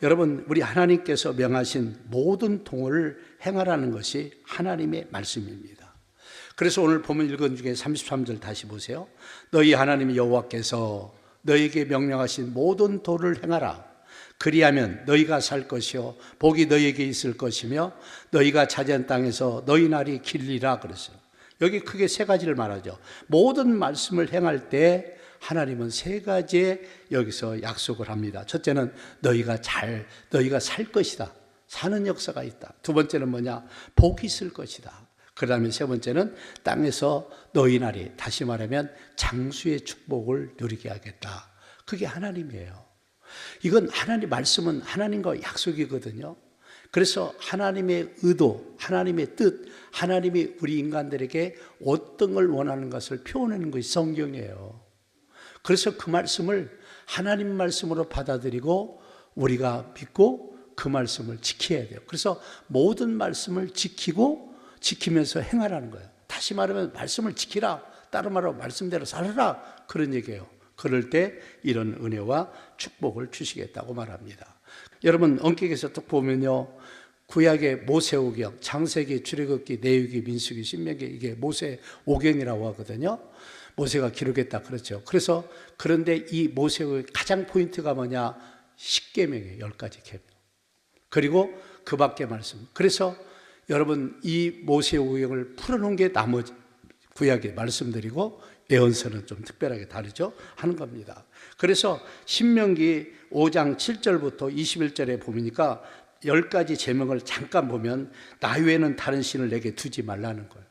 여러분, 우리 하나님께서 명하신 모든 통을 행하라는 것이 하나님의 말씀입니다. 그래서 오늘 본문 읽은 중에 33절 다시 보세요. 너희 하나님 여호와께서 너희에게 명령하신 모든 도를 행하라. 그리하면 너희가 살 것이요 복이 너희에게 있을 것이며 너희가 차지한 땅에서 너희 날이 길리라 그랬어요. 여기 크게 세 가지를 말하죠. 모든 말씀을 행할 때 하나님은 세 가지의 여기서 약속을 합니다. 첫째는 너희가 살 것이다. 사는 역사가 있다. 두 번째는 뭐냐? 복이 있을 것이다. 그 다음에 세 번째는 땅에서 너희 날이, 다시 말하면 장수의 축복을 누리게 하겠다. 그게 하나님이에요. 이건 하나님 말씀은 하나님과 약속이거든요. 그래서 하나님의 의도, 하나님의 뜻, 하나님이 우리 인간들에게 어떤 걸 원하는 것을 표현하는 것이 성경이에요. 그래서 그 말씀을 하나님 말씀으로 받아들이고 우리가 믿고 그 말씀을 지켜야 돼요. 그래서 모든 말씀을 지키면서 행하라는 거예요. 다시 말하면 말씀을 지키라, 다른 말로 말씀대로 살아라, 그런 얘기예요. 그럴 때 이런 은혜와 축복을 주시겠다고 말합니다. 여러분, 엄격해서 또 보면요, 구약의 모세오경, 창세기, 출애굽기, 레위기, 민수기, 신명기, 이게 모세오경이라고 하거든요. 모세가 기록했다 그렇죠. 그래서 그런데 이 모세의 가장 포인트가 뭐냐? 10계명이에요. 10가지 계명. 그리고 그 밖의 말씀. 그래서 여러분, 이 모세오경을 풀어놓은 게 나머지 구약의 말씀드리고 예언서는 좀 특별하게 다르죠? 하는 겁니다. 그래서 신명기 5장 7절부터 21절에 보니까 10가지 제명을 잠깐 보면 나 외에는 다른 신을 내게 두지 말라는 거예요.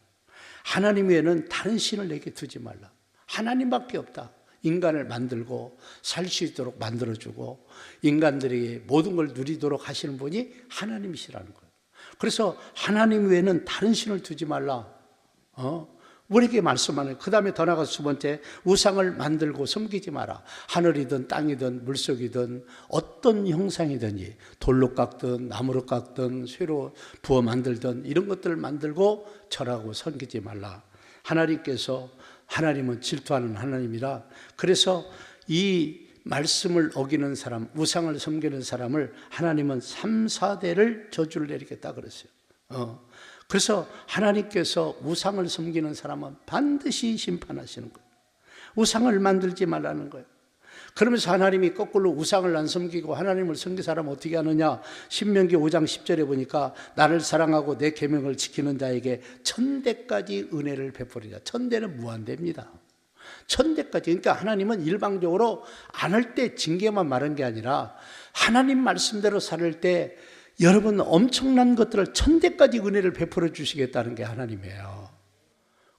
하나님 외에는 다른 신을 내게 두지 말라. 하나님밖에 없다. 인간을 만들고 살 수 있도록 만들어주고 인간들에게 모든 걸 누리도록 하시는 분이 하나님이시라는 거예요. 그래서 하나님 외에는 다른 신을 두지 말라. 우리에게 말씀하는. 그 다음에 더 나아가서 두 번째, 우상을 만들고 섬기지 마라. 하늘이든 땅이든 물속이든 어떤 형상이든지 돌로 깎든 나무로 깎든 쇠로 부어 만들든 이런 것들을 만들고 절하고 섬기지 말라. 하나님은 질투하는 하나님이라. 그래서 이 말씀을 어기는 사람, 우상을 섬기는 사람을 하나님은 3, 4대를 저주를 내리겠다 그랬어요. 그래서 하나님께서 우상을 섬기는 사람은 반드시 심판하시는 거예요. 우상을 만들지 말라는 거예요. 그러면서 하나님이 거꾸로 우상을 안 섬기고 하나님을 섬기는 사람은 어떻게 하느냐? 신명기 5장 10절에 보니까 나를 사랑하고 내 계명을 지키는 자에게 1000대까지 은혜를 베풀이라. 1000대는 무한대입니다. 1000대까지. 그러니까 하나님은 일방적으로 안 할 때 징계만 말한 게 아니라 하나님 말씀대로 살 때 여러분 엄청난 것들을 1000대까지 은혜를 베풀어 주시겠다는 게 하나님이에요.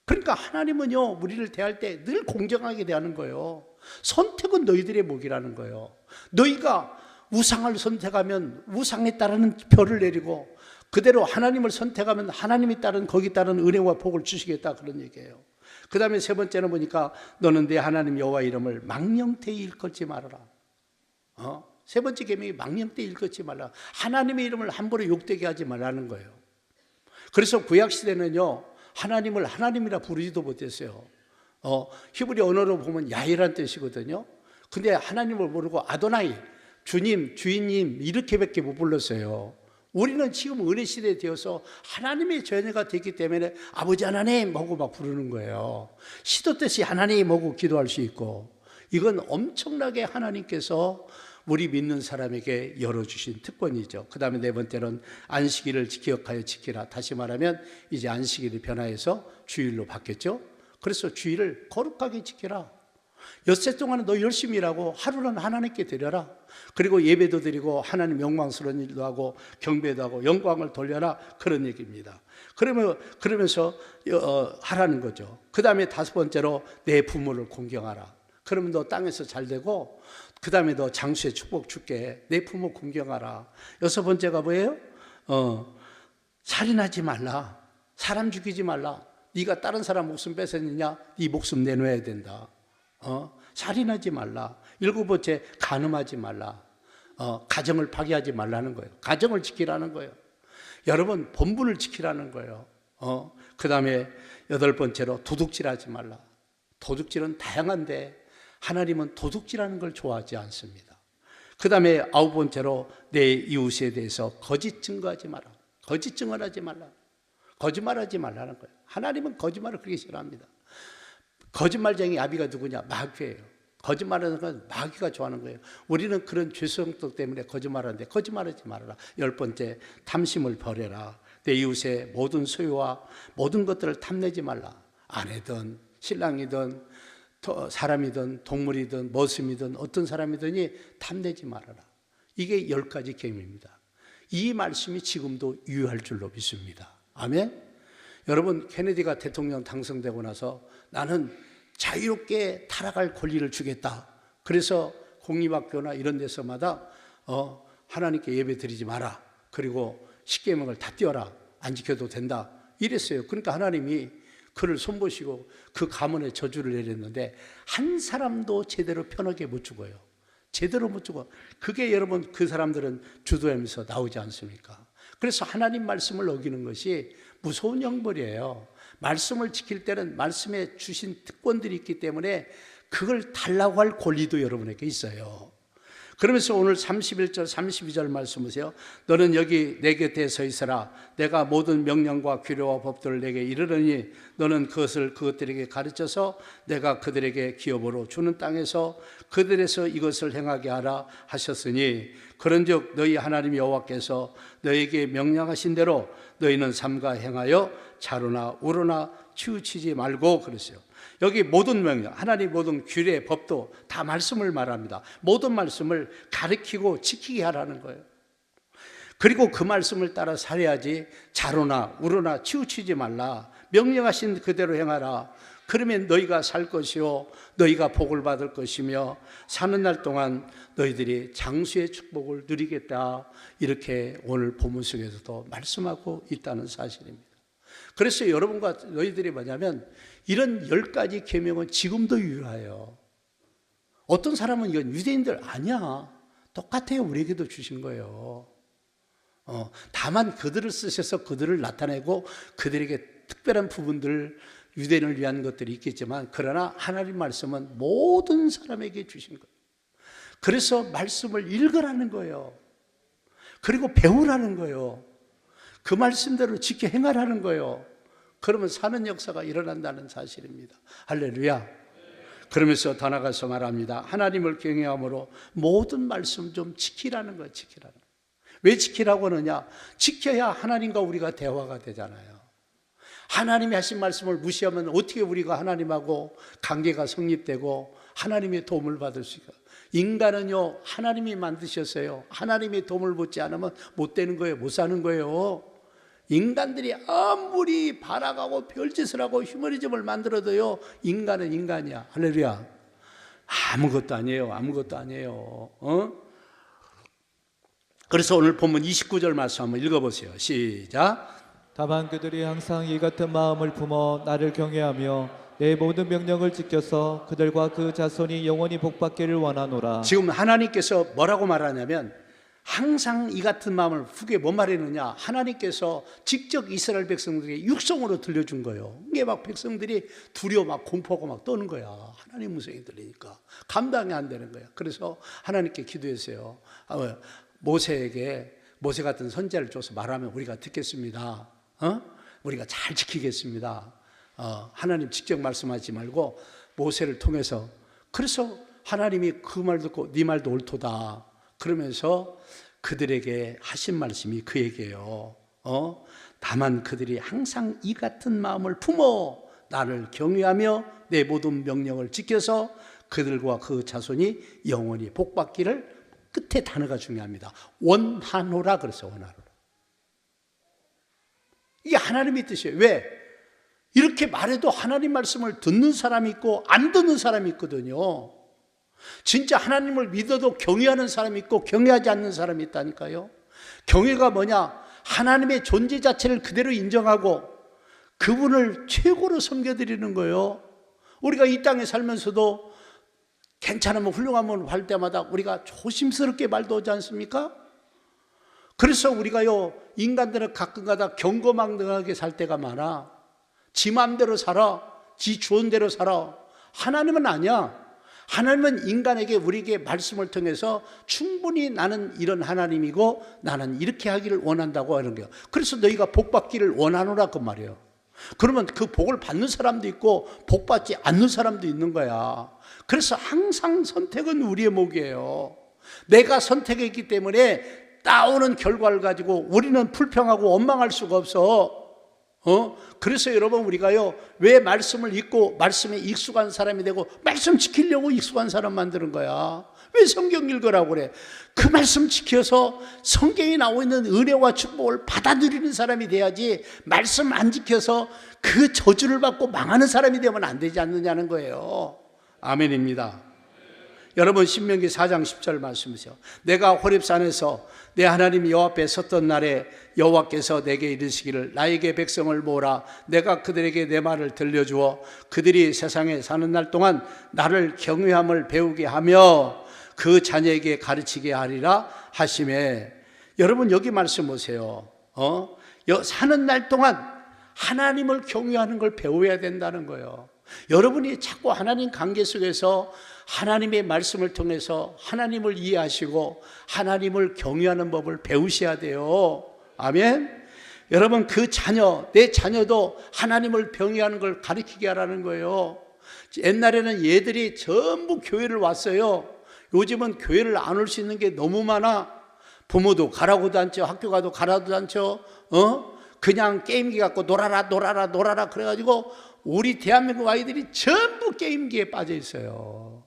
그러니까 하나님은요, 우리를 대할 때 늘 공정하게 대하는 거예요. 선택은 너희들의 몫이라는 거예요. 너희가 우상을 선택하면 우상에 따르는 벌을 내리고 그대로 하나님을 선택하면 하나님이 따른 거기 따른 은혜와 복을 주시겠다, 그런 얘기예요. 그 다음에 세 번째는 보니까 너는 내 하나님 여호와 이름을 망령되이 일컫지 말아라. 세 번째 계명이 망령되이 일컫지 말라. 하나님의 이름을 함부로 욕되게 하지 말라는 거예요. 그래서 구약시대는요, 하나님을 하나님이라 부르지도 못했어요. 히브리 언어로 보면 야훼란 뜻이거든요. 근데 하나님을 모르고 아도나이, 주님, 주인님 이렇게밖에 못 불렀어요. 우리는 지금 은혜 시대에 되어서 하나님의 자녀가 됐기 때문에 아버지 하나님 하고 막 부르는 거예요. 시도 때시 하나님 하고 기도할 수 있고, 이건 엄청나게 하나님께서 우리 믿는 사람에게 열어주신 특권이죠. 그 다음에 네 번째는 안식일을 기억하여 지키라. 다시 말하면 이제 안식일이 변화해서 주일로 바뀌었죠. 그래서 주일을 거룩하게 지키라. 엿새 동안은 너 열심히 일하고 하루는 하나님께 드려라. 그리고 예배도 드리고 하나님 영광스러운 일도 하고 경배도 하고 영광을 돌려라, 그런 얘기입니다. 그러면서 하라는 거죠. 그 다음에 다섯 번째로 내 부모를 공경하라. 그러면 너 땅에서 잘 되고 그 다음에 너 장수의 축복 줄게. 내 부모 공경하라. 여섯 번째가 뭐예요? 살인하지 말라. 사람 죽이지 말라. 네가 다른 사람 목숨 뺏었느냐? 네 목숨 내놓아야 된다. 살인하지 말라. 일곱 번째, 간음하지 말라. 가정을 파괴하지 말라는 거예요. 가정을 지키라는 거예요. 여러분, 본분을 지키라는 거예요. 그 다음에 8번째로 도둑질하지 말라. 도둑질은 다양한데 하나님은 도둑질하는 걸 좋아하지 않습니다. 그 다음에 9번째로 내 이웃에 대해서 거짓 증거하지 마라. 거짓 증언하지 말라. 거짓말하지 말라는 거예요. 하나님은 거짓말을 그렇게 싫어합니다. 거짓말쟁이 아비가 누구냐? 마귀예요. 거짓말하는 건 마귀가 좋아하는 거예요. 우리는 그런 죄성들 때문에 거짓말하는데 거짓말하지 말아라. 10번째, 탐심을 버려라. 내 이웃의 모든 소유와 모든 것들을 탐내지 말라. 아내든 신랑이든 사람이든 동물이든 머슴이든 어떤 사람이든지 탐내지 말아라. 이게 10가지 계명입니다. 이 말씀이 지금도 유효할 줄로 믿습니다. 아멘. 여러분, 케네디가 대통령 당선되고 나서 나는 자유롭게 타락할 권리를 주겠다. 그래서 공립학교나 이런 데서마다 하나님께 예배 드리지 마라. 그리고 십계명을 다 띄워라. 안 지켜도 된다. 이랬어요. 그러니까 하나님이 그를 손보시고 그 가문에 저주를 내렸는데 한 사람도 제대로 편하게 못 죽어요. 제대로 못 죽어. 그게 여러분 그 사람들은 주도하면서 나오지 않습니까? 그래서 하나님 말씀을 어기는 것이 무서운 형벌이에요. 말씀을 지킬 때는 말씀에 주신 특권들이 있기 때문에 그걸 달라고 할 권리도 여러분에게 있어요. 그러면서 오늘 31절 32절 말씀 보세요. 너는 여기 내 곁에 서 있어라. 내가 모든 명령과 규례와 법들을 내게 이르르니 너는 그것들에게 가르쳐서 내가 그들에게 기업으로 주는 땅에서 그들에서 이것을 행하게 하라 하셨으니 그런즉 너희 하나님 여호와께서 너희에게 명령하신 대로 너희는 삼가 행하여 자로나 우로나 치우치지 말고 그러세요. 여기 모든 명령, 하나님 모든 규례, 법도 다 말씀을 말합니다. 모든 말씀을 가르치고 지키게 하라는 거예요. 그리고 그 말씀을 따라 살아야지 자로나 우로나 치우치지 말라. 명령하신 그대로 행하라. 그러면 너희가 살 것이요 너희가 복을 받을 것이며 사는 날 동안 너희들이 장수의 축복을 누리겠다. 이렇게 오늘 본문 속에서도 말씀하고 있다는 사실입니다. 그래서 여러분과 너희들이 뭐냐면 이런 10가지 계명은 지금도 유효해요. 어떤 사람은 이건 유대인들 아니야. 똑같아요. 우리에게도 주신 거예요. 다만 그들을 쓰셔서 그들을 나타내고 그들에게 특별한 부분들 유대인을 위한 것들이 있겠지만 그러나 하나님 말씀은 모든 사람에게 주신 거예요. 그래서 말씀을 읽으라는 거예요. 그리고 배우라는 거예요. 그 말씀대로 지켜 행하라는 거예요. 그러면 사는 역사가 일어난다는 사실입니다. 할렐루야. 그러면서 더 나가서 말합니다. 하나님을 경외함으로 모든 말씀 좀 지키라는 거예요. 지키라는 거예요. 왜 지키라고 하느냐? 지켜야 하나님과 우리가 대화가 되잖아요. 하나님이 하신 말씀을 무시하면 어떻게 우리가 하나님하고 관계가 성립되고 하나님의 도움을 받을 수 있을까? 인간은요 하나님이 만드셨어요. 하나님의 도움을 받지 않으면 못 되는 거예요. 못 사는 거예요. 인간들이 아무리 발악하고 별짓을 하고 휴머니즘을 만들어도요 인간은 인간이야. 할렐루야. 아무것도 아니에요. 아무것도 아니에요. 그래서 오늘 본문 29절 말씀 한번 읽어보세요. 시작. 다만 그들이 항상 이 같은 마음을 품어 나를 경외하며 내 모든 명령을 지켜서 그들과 그 자손이 영원히 복받기를 원하노라. 지금 하나님께서 뭐라고 말하냐면 항상 이 같은 마음을 그게 뭔 말이느냐? 하나님께서 직접 이스라엘 백성들에게 육성으로 들려준 거예요. 이게 막 백성들이 두려워 막 공포하고 막 떠는 거야. 하나님 음성이 들리니까 감당이 안 되는 거야. 그래서 하나님께 기도했어요. 모세에게 모세 같은 선지자를 줘서 말하면 우리가 듣겠습니다. 우리가 잘 지키겠습니다. 하나님 직접 말씀하지 말고 모세를 통해서. 그래서 하나님이 그 말 듣고 네 말도 옳도다. 그러면서 그들에게 하신 말씀이 그에게요. 다만 그들이 항상 이 같은 마음을 품어 나를 경외하며 내 모든 명령을 지켜서 그들과 그 자손이 영원히 복받기를 끝에 단어가 중요합니다. 원하노라 그랬어요. 원하노라. 이게 하나님의 뜻이에요. 왜? 이렇게 말해도 하나님 말씀을 듣는 사람이 있고 안 듣는 사람이 있거든요. 진짜 하나님을 믿어도 경외하는 사람이 있고 경외하지 않는 사람이 있다니까요. 경외가 뭐냐? 하나님의 존재 자체를 그대로 인정하고 그분을 최고로 섬겨드리는 거예요. 우리가 이 땅에 살면서도 괜찮으면 훌륭하면 할 때마다 우리가 조심스럽게 말도 하지 않습니까? 그래서 우리가요, 인간들은 가끔가다 경거망동하게 살 때가 많아. 지 마음대로 살아. 지 좋은 대로 살아. 하나님은 아니야. 하나님은 인간에게, 우리에게 말씀을 통해서 충분히 나는 이런 하나님이고 나는 이렇게 하기를 원한다고 하는 거예요. 그래서 너희가 복 받기를 원하노라 그 말이에요. 그러면 그 복을 받는 사람도 있고 복 받지 않는 사람도 있는 거야. 그래서 항상 선택은 우리의 몫이에요. 내가 선택했기 때문에 따오는 결과를 가지고 우리는 불평하고 원망할 수가 없어. 그래서 여러분, 우리가요, 왜 말씀을 읽고 말씀에 익숙한 사람이 되고 말씀 지키려고 익숙한 사람 만드는 거야. 왜 성경 읽으라고 그래? 그 말씀 지켜서 성경에 나와 있는 은혜와 축복을 받아들이는 사람이 돼야지, 말씀 안 지켜서 그 저주를 받고 망하는 사람이 되면 안 되지 않느냐는 거예요. 아멘입니다. 여러분, 신명기 4장 10절 말씀 보세요. 내가 호렙산에서 내 하나님 여호와 앞에 섰던 날에 여호와께서 내게 이르시기를 나에게 백성을 모으라. 내가 그들에게 내 말을 들려주어 그들이 세상에 사는 날 동안 나를 경외함을 배우게 하며 그 자녀에게 가르치게 하리라 하시매. 여러분, 여기 말씀 보세요. 사는 날 동안 하나님을 경외하는 걸 배워야 된다는 거예요. 여러분이 자꾸 하나님 관계 속에서 하나님의 말씀을 통해서 하나님을 이해하시고 하나님을 경외하는 법을 배우셔야 돼요. 아멘. 여러분, 그 자녀, 내 자녀도 하나님을 경외하는 걸 가르치게 하라는 거예요. 옛날에는 얘들이 전부 교회를 왔어요. 요즘은 교회를 안 올 수 있는 게 너무 많아. 부모도 가라고도 않죠. 학교 가도 가라도 않죠. 그냥 게임기 갖고 놀아라 그래가지고 우리 대한민국 아이들이 전부 게임기에 빠져 있어요.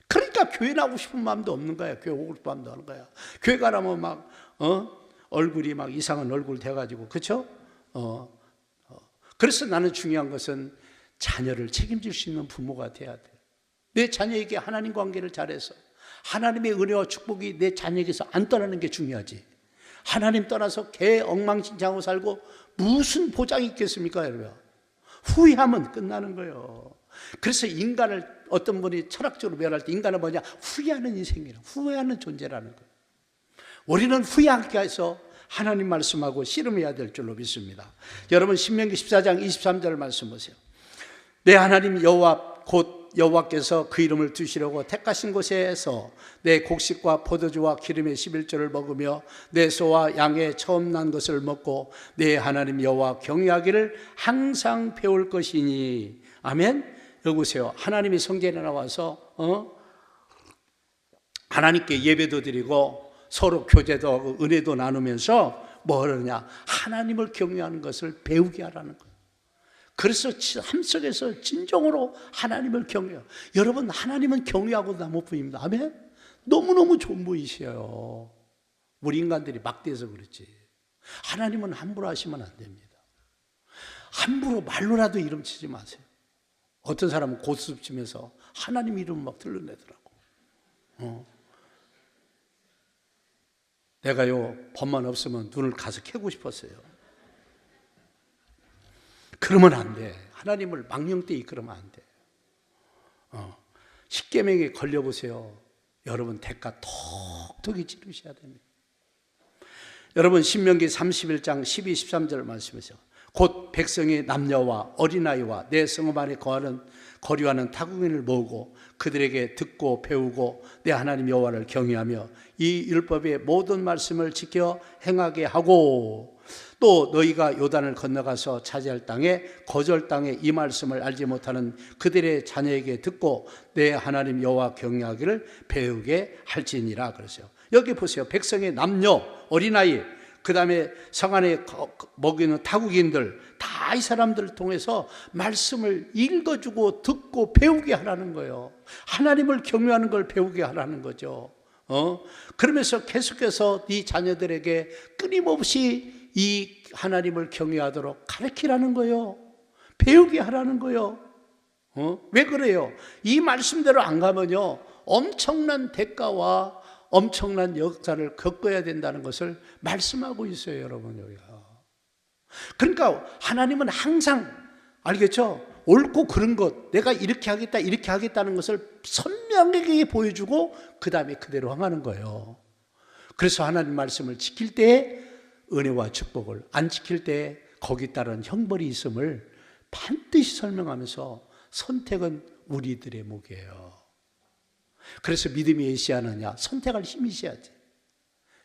그러니까 교회 나오고 싶은 마음도 없는 거야. 교회 오고 싶은 마음도 없는 거야. 교회 가라면 막 얼굴이 막 이상한 얼굴 돼가지고, 그렇죠? 그래서 나는 중요한 것은 자녀를 책임질 수 있는 부모가 돼야 돼. 내 자녀에게 하나님 관계를 잘해서 하나님의 은혜와 축복이 내 자녀에게서 안 떠나는 게 중요하지. 하나님 떠나서 개 엉망진창하고 살고 무슨 보장이 있겠습니까, 여러분? 후회하면 끝나는 거예요. 그래서 인간을, 어떤 분이 철학적으로 표현할 때 인간은 뭐냐? 후회하는 인생이라, 후회하는 존재라는 거예요. 우리는 후회하게 해서 하나님 말씀하고 씨름해야 될 줄로 믿습니다. 여러분, 신명기 14장 23절 말씀 보세요. 내 하나님 여호와 곧 여호와께서 그 이름을 두시려고 택하신 곳에서 내 곡식과 포도주와 기름의 11조를 먹으며 내 소와 양의 처음 난 것을 먹고 내 하나님 여호와 경외하기를 항상 배울 것이니. 아멘. 여기 보세요. 하나님이 성전에 나와서 하나님께 예배도 드리고 서로 교제도 하고 은혜도 나누면서 뭐 하느냐? 하나님을 경외하는 것을 배우게 하라는 거예요. 그래서 삶 속에서 진정으로 하나님을 경외해요. 여러분, 하나님은 경외하고 나못 보입니다. 아멘? 너무너무 좋은 분이셔요. 우리 인간들이 막대해서 그렇지. 하나님은 함부로 하시면 안 됩니다. 함부로 말로라도 이름 치지 마세요. 어떤 사람은 고스톱 치면서 하나님 이름 막 들러내더라고. 내가요, 법만 없으면 눈을 가서 캐고 싶었어요. 그러면 안 돼. 하나님을 망령되이 이끌으면 안 돼. 십계명에 걸려보세요. 여러분, 대가 톡톡히 치르셔야 됩니다. 여러분, 신명기 31장 12, 13절 말씀하세요. 곧 백성의 남녀와 어린아이와 내 성읍 안에 거류하는 타국인을 모으고 그들에게 듣고 배우고 내 하나님 여호와를 경외하며 이 율법의 모든 말씀을 지켜 행하게 하고, 또 너희가 요단을 건너가서 차지할 땅에 거절 땅에 이 말씀을 알지 못하는 그들의 자녀에게 듣고 내 하나님 여호와 경외하기를 배우게 할지니라. 그러세요. 여기 보세요. 백성의 남녀, 어린아이, 그 다음에 성 안에 먹이는 타국인들, 다 이 사람들을 통해서 말씀을 읽어주고 듣고 배우게 하라는 거예요. 하나님을 경외하는 걸 배우게 하라는 거죠. 그러면서 계속해서 네 자녀들에게 끊임없이 이 하나님을 경외하도록 가르치라는 거예요. 배우게 하라는 거예요. 왜 그래요? 이 말씀대로 안 가면요, 엄청난 대가와 엄청난 역사를 겪어야 된다는 것을 말씀하고 있어요, 여러분. 여기가. 그러니까 하나님은 항상, 알겠죠? 옳고 그른 것, 내가 이렇게 하겠다, 이렇게 하겠다는 것을 선명하게 보여주고 그 다음에 그대로 행하는 거예요. 그래서 하나님 말씀을 지킬 때 은혜와 축복을, 안 지킬 때 거기 따른 형벌이 있음을 반드시 설명하면서 선택은 우리들의 몫이에요. 그래서 믿음이 있어야하느냐? 선택할 힘이 있어야지.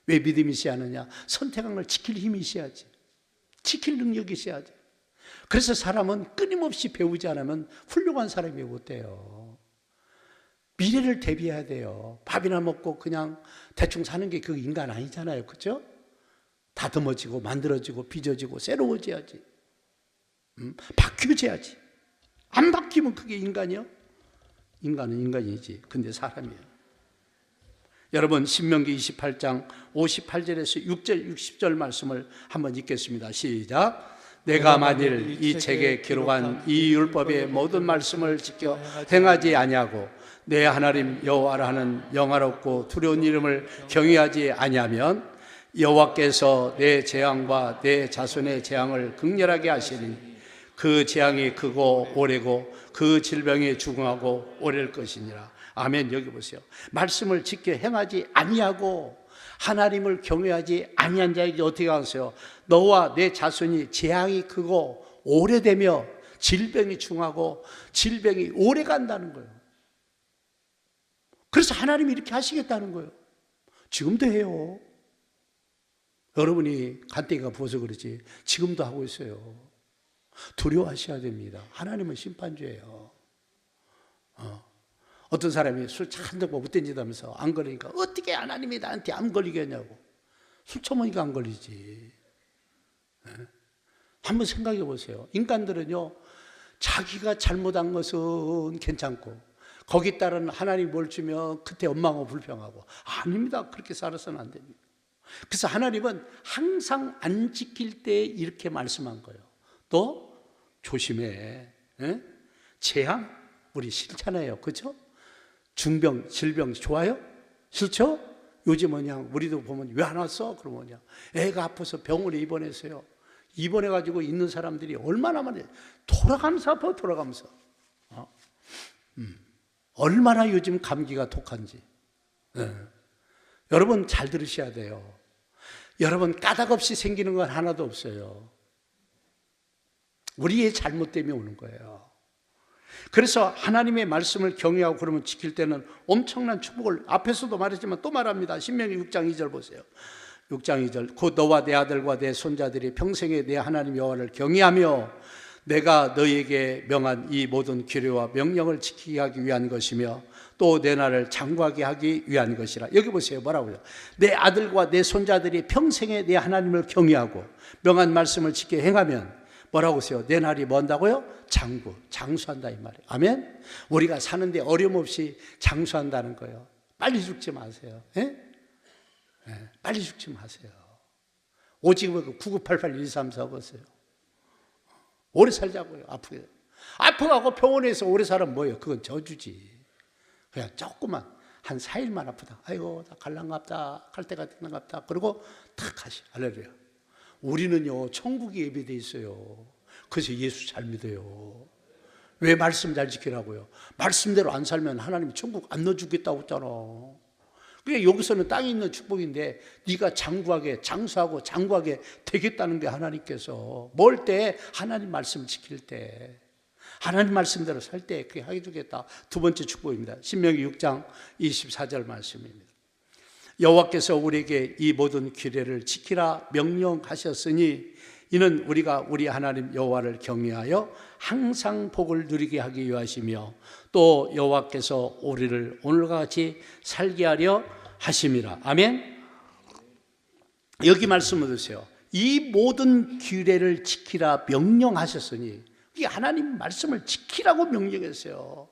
왜 믿음이 있어야하느냐? 선택한 걸 지킬 힘이 있어야지. 지킬 능력이 있어야지. 그래서 사람은 끊임없이 배우지 않으면 훌륭한 사람이 못 돼요. 미래를 대비해야 돼요. 밥이나 먹고 그냥 대충 사는 게 그 인간 아니잖아요. 그렇죠? 다듬어지고 만들어지고 빚어지고 새로워져야지. 바뀌어져야지. 안 바뀌면 그게 인간이요? 인간은 인간이지. 근데 사람이에요. 여러분 신명기 28장 58절에서 6절 60절 말씀을 한번 읽겠습니다. 시작. 내가 만일 이 책에 기록한 이 율법의 모든 말씀을 지켜 행하지 아니하고 내 하나님 여호와라 하는 영화롭고 두려운 이름을 경외하지 아니하면 여호와께서 내 재앙과 내 자손의 재앙을 극렬하게 하시니 그 재앙이 크고 오래고 그 질병이 중하고 오래일 것이니라. 아멘. 여기 보세요. 말씀을 지켜 행하지 아니하고 하나님을 경외하지 아니한 자에게 어떻게 하세요? 너와 내 자손이 재앙이 크고 오래되며 질병이 중하고 질병이 오래 간다는 거예요. 그래서 하나님이 이렇게 하시겠다는 거예요. 지금도 해요. 여러분이 간때기가 부어서 그러지 지금도 하고 있어요. 두려워하셔야 됩니다. 하나님은 심판주예요. 어떤 사람이 술 잔뜩 못 던지다면서 안 걸리니까 어떻게 하나님이 나한테 안 걸리게 하냐고. 술 처먹으니까 안 걸리지. 한번 생각해 보세요. 인간들은요, 자기가 잘못한 것은 괜찮고 거기 따른 하나님 뭘 주면 그때 원망하고 불평하고. 아닙니다. 그렇게 살아서는 안 됩니다. 그래서 하나님은 항상 안 지킬 때 이렇게 말씀한 거예요. 너 조심해. 재앙 우리 싫잖아요. 그렇죠? 중병, 질병 좋아요? 싫죠? 요즘은 그냥 우리도 보면 왜 안 왔어? 그러면 그냥 애가 아파서 병원에 입원했어요. 입원해가지고 있는 사람들이 얼마나 많이 돌아가면서 아파. 돌아가면서. 얼마나 요즘 감기가 독한지. 여러분 잘 들으셔야 돼요. 여러분 까닭 없이 생기는 건 하나도 없어요. 우리의 잘못 때문에 오는 거예요. 그래서 하나님의 말씀을 경외하고 그러면 지킬 때는 엄청난 축복을, 앞에서도 말했지만 또 말합니다. 신명기 6장 2절 보세요. 6장 2절. 곧 너와 내 아들과 내 손자들이 평생에 내 하나님 여호와를 경외하며 내가 너희에게 명한 이 모든 규례와 명령을 지키게 하기 위한 것이며 또 내 나라를 장구하게 하기 위한 것이라. 여기 보세요. 뭐라고요? 내 아들과 내 손자들이 평생에 내 하나님을 경외하고 명한 말씀을 지켜 행하면 뭐라고 하세요? 내 날이 뭔다고요? 장수한다 이 말이에요. 아멘? 우리가 사는데 어려움 없이 장수한다는 거예요. 빨리 죽지 마세요. 빨리 죽지 마세요. 오직 9988-123 보세요. 오래 살자고요. 아프고 병원에서 오래 살면 뭐예요? 그건 저주지. 그냥 조금만 한 4일만 아프다. 아이고 나 갈랑갑다. 갈 때가 됐는갑다. 그리고 탁 가시. 할렐루야. 우리는요 천국이 예비되어 있어요. 그래서 예수 잘 믿어요. 왜 말씀 잘 지키라고요? 말씀대로 안 살면 하나님 천국 안 넣어주겠다고 했잖아. 그러니까 여기서는 땅에 있는 축복인데 네가 장수하고 장구하게 되겠다는 게 하나님께서 뭘 때? 하나님 말씀 지킬 때, 하나님 말씀대로 살 때 그게 하게 주겠다. 두 번째 축복입니다. 신명기 6장 24절 말씀입니다. 여호와께서 우리에게 이 모든 규례를 지키라 명령하셨으니 이는 우리가 우리 하나님 여호와를 경외하여 항상 복을 누리게 하기 위하시며 또 여호와께서 우리를 오늘과 같이 살게 하려 하심이라. 아멘. 여기 말씀을 드세요. 이 모든 규례를 지키라 명령하셨으니, 이게 하나님 말씀을 지키라고 명령했어요.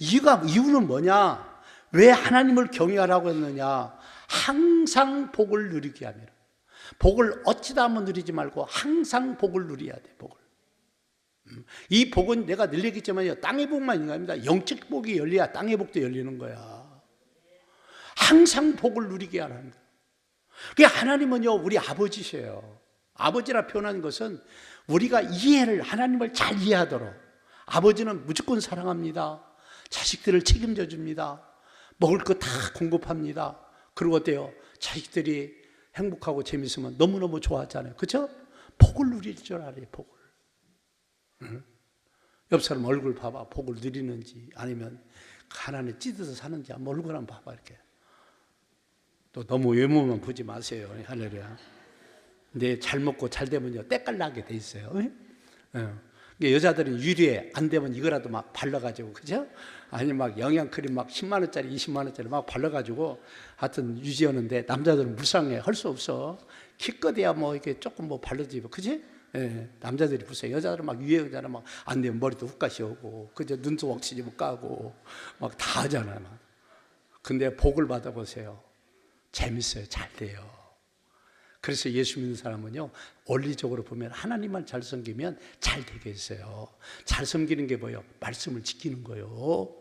이유는 뭐냐? 왜 하나님을 경외하라고 했느냐? 항상 복을 누리게 하며, 복을 어찌다 한번 누리지 말고 항상 복을 누려야 돼. 복을. 이 복은 내가 늘 얘기했지만요, 땅의 복만 있는 겁니다. 영적 복이 열려야 땅의 복도 열리는 거야. 항상 복을 누리게 하는 거야. 그러니까 하나님은요 우리 아버지세요. 아버지라 표현한 것은 우리가 하나님을 잘 이해하도록, 아버지는 무조건 사랑합니다. 자식들을 책임져 줍니다. 먹을 거 다 공급합니다. 그리고 어때요? 자식들이 행복하고 재밌으면 너무너무 좋아하잖아요. 그렇죠? 복을 누릴 줄 알아요. 복을. 응? 옆 사람 얼굴 봐봐. 복을 누리는지 아니면 가난에 찌들어서 사는지 한번 얼굴 한번 봐봐. 이렇게. 또 너무 외모만 보지 마세요. 할렐루야. 근데 잘 먹고 잘 되면요 때깔나게 돼 있어요. 여자들은 유리에 안 되면 이거라도 막 발라가지고, 그죠? 아니 막 영양크림 막 10만 원짜리 20만 원짜리 막 발라가지고 하여튼 유지하는데, 남자들은 불쌍해. 할 수 없어. 키껏해야 뭐 이렇게 조금 뭐 바르지, 그지? 예, 남자들이 불쌍해. 여자들은 막 유행하잖아. 막 안 되면 머리도 훅가시 오고, 그죠? 눈도 왁시지 못 까고 막 다 하잖아. 막. 근데 복을 받아보세요. 재밌어요. 잘 돼요. 그래서 예수 믿는 사람은요, 원리적으로 보면 하나님만 잘 섬기면 잘 되겠어요. 잘 섬기는 게 뭐예요? 말씀을 지키는 거예요.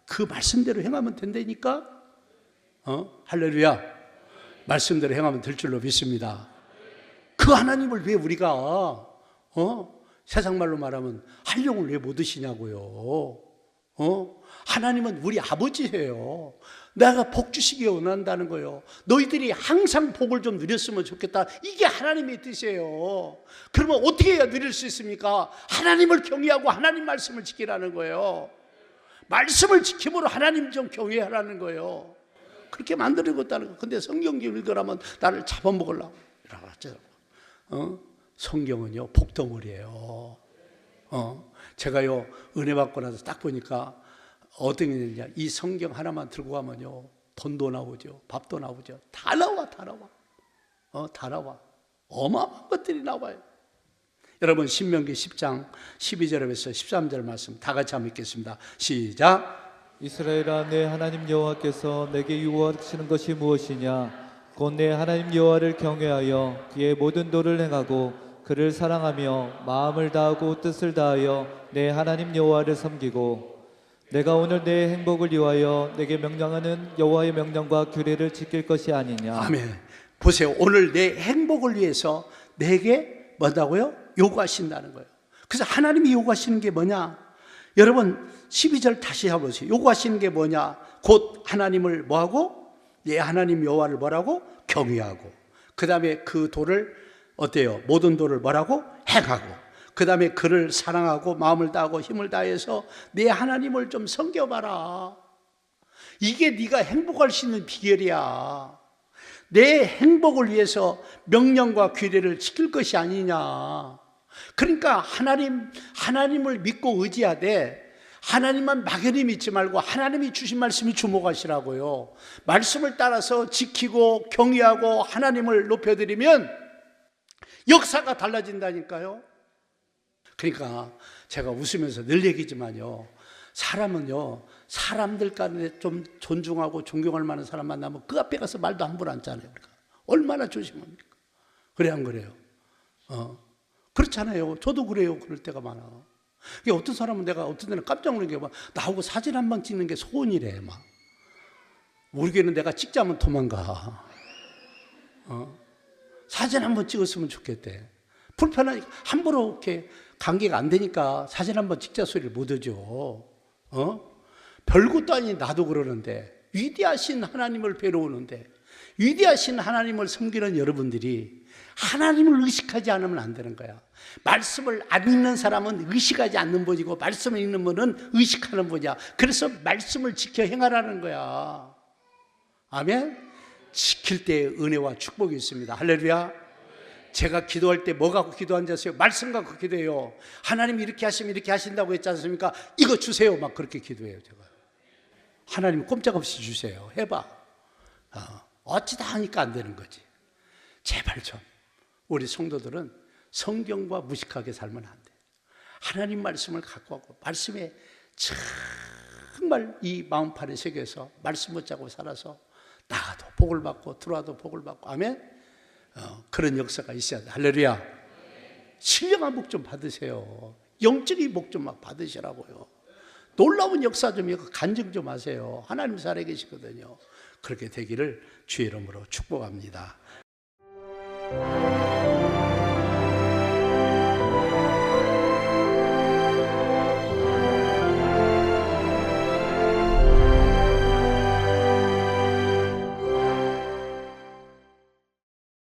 그 말씀대로 행하면 된다니까? 할렐루야. 말씀대로 행하면 될 줄로 믿습니다. 그 하나님을 왜 우리가, 세상 말로 말하면 한령을 왜 못 드시냐고요. 하나님은 우리 아버지예요. 내가 복 주시기 원한다는 거예요. 너희들이 항상 복을 좀 누렸으면 좋겠다. 이게 하나님의 뜻이에요. 그러면 어떻게 해야 누릴 수 있습니까? 하나님을 경외하고 하나님 말씀을 지키라는 거예요. 말씀을 지킴으로 하나님 좀 경외하라는 거예요. 그렇게 만들고 있다는 거예요. 근데 성경 좀 읽으라면 나를 잡아먹으려고 하더라고요. 성경은요 복덩어리예요. 제가요 은혜 받고 나서 딱 보니까 어떤 게 있느냐, 이 성경 하나만 들고 가면요 돈도 나오죠, 밥도 나오죠. 다 나와. 다 나와. 어마어마한 것들이 나와요. 여러분 신명기 10장 12절에서 13절 말씀 다 같이 한번 읽겠습니다. 시작. 이스라엘아, 내 하나님 여호와께서 내게 유호하시는 것이 무엇이냐? 곧 내 하나님 여호와를 경외하여 그의 모든 도를 행하고 그를 사랑하며 마음을 다하고 뜻을 다하여 내 하나님 여호와를 섬기고, 내가 오늘 내 행복을 위하여 내게 명령하는 여호와의 명령과 규례를 지킬 것이 아니냐. 아멘. 보세요. 오늘 내 행복을 위해서 내게 뭐다고요? 요구하신다는 거예요. 그래서 하나님이 요구하시는 게 뭐냐? 여러분 12절 다시 해보세요. 요구하시는 게 뭐냐? 곧 하나님을 뭐하고? 예, 하나님 여호와를 뭐라고? 경외하고, 그 다음에 그 도를 어때요? 모든 도를 뭐라고? 행하고, 그 다음에 그를 사랑하고 마음을 다하고 힘을 다해서 내 하나님을 좀 섬겨봐라. 이게 네가 행복할 수 있는 비결이야. 내 행복을 위해서 명령과 규례를 지킬 것이 아니냐. 그러니까 하나님을 믿고 의지하되 하나님만 막연히 믿지 말고 하나님이 주신 말씀이 주목하시라고요. 말씀을 따라서 지키고 경외하고 하나님을 높여드리면 역사가 달라진다니까요. 그러니까 제가 웃으면서 늘 얘기지만요, 사람은요 사람들 간에 좀 존중하고 존경할 만한 사람 만나면 그 앞에 가서 말도 함부로 앉잖아요. 그러니까 얼마나 조심합니까? 그래 안 그래요? 그렇잖아요. 저도 그래요. 그럴 때가 많아. 어떤 사람은 내가 어떤 데는 깜짝 놀란 게 막 나하고 사진 한 번 찍는 게 소원이래. 막 우리 교회는 내가 찍자면 도망가. 사진 한 번 찍었으면 좋겠대. 불편하니까 함부로 이렇게 관계가 안 되니까 사진 한번 찍자 소리를 못 하죠. 별것도 아닌 나도 그러는데, 위대하신 하나님을 배워오는데, 위대하신 하나님을 섬기는 여러분들이 하나님을 의식하지 않으면 안 되는 거야. 말씀을 안 읽는 사람은 의식하지 않는 분이고 말씀을 읽는 분은 의식하는 분이야. 그래서 말씀을 지켜 행하라는 거야. 아멘. 지킬 때 은혜와 축복이 있습니다. 할렐루야. 제가 기도할 때 뭐 갖고 기도 앉았어요? 말씀 갖고 기도해요. 하나님이 이렇게 하시면 이렇게 하신다고 했지 않습니까? 이거 주세요. 막 그렇게 기도해요. 제가. 하나님 꼼짝없이 주세요. 해봐. 어찌다 하니까 안 되는 거지. 제발 좀 우리 성도들은 성경과 무식하게 살면 안 돼. 하나님 말씀을 갖고 하고 말씀에 정말 이 마음판에 새겨서 말씀 붙잡고 살아서 나가도 복을 받고 들어와도 복을 받고, 아멘. 그런 역사가 있어야 돼. 할렐루야. 신령한 복 좀 받으세요. 영적인 복 좀 막 받으시라고요. 놀라운 역사 좀 간증 좀 하세요. 하나님 살아계시거든요. 그렇게 되기를 주의 이름으로 축복합니다.